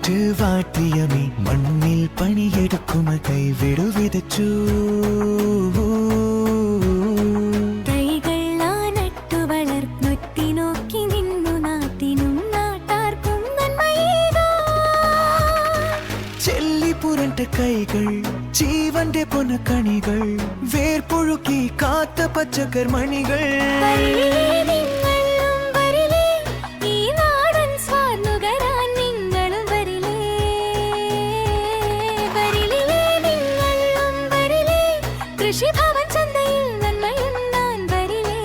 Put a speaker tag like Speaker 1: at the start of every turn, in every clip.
Speaker 1: കാറ്റ് വാട്ടിയമേ മണ്ണിൽ പണിയെടുക്കുമ കൈവിടു വിതച്ചു
Speaker 2: തൈകളാനട്ടു വളർന്നൊത്തി നോക്കി നിന്നു നാട്ടിനും നാട്ടാർക്കും നന്മയേകാൻ
Speaker 1: ചെല്ലിപ്പുരണ്ട കൈകൾ ജീവന്റെ പൊനക്കണികൾ വേർപൊഴുക്കി കാത്ത പച്ചക്കർമണികൾ
Speaker 2: കൃഷിഭവൻ ചന്തയിൽ നന്മയുണ്ണാൻ വരിലേ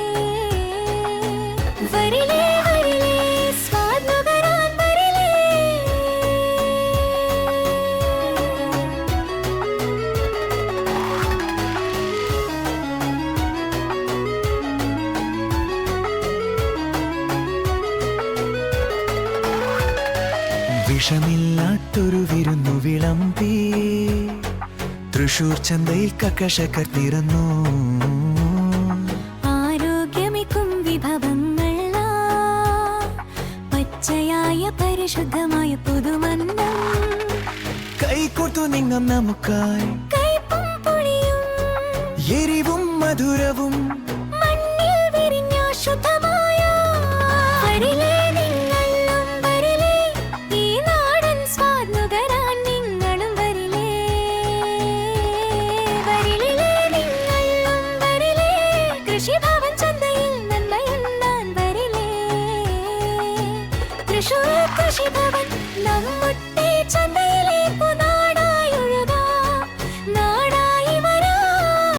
Speaker 2: വരിലേ വരിലേ സ്വാദ് നുകരാൻ വരിലേ
Speaker 1: വിഷമില്ലാത്തൊരു വിരുന്നു വിളമ്പി തൃശൂർ ചന്തയിൽ കർഷകർ നിറന്നു
Speaker 2: ആരോഗ്യമിക്കും വിഭവങ്ങൾ പച്ചയായ പരിശുദ്ധമായ പുതുമന്നം
Speaker 1: കൈകോർത്തു നിങ്ങം നമുക്കായി
Speaker 2: കൈപ്പും പുളിയും
Speaker 1: എരിവും മധുരവും
Speaker 2: മണ്ണിൽ വിരിഞ്ഞ ശുദ്ധമായ വരിലേ നിങ്ങളും വരിലേ ഈ നാടൻ സ്വാദ് നുകരാൻ നിങ്ങളും വരിലേ വരിലേ നിങ്ങളും വരിലേ കൃഷിഭവൻ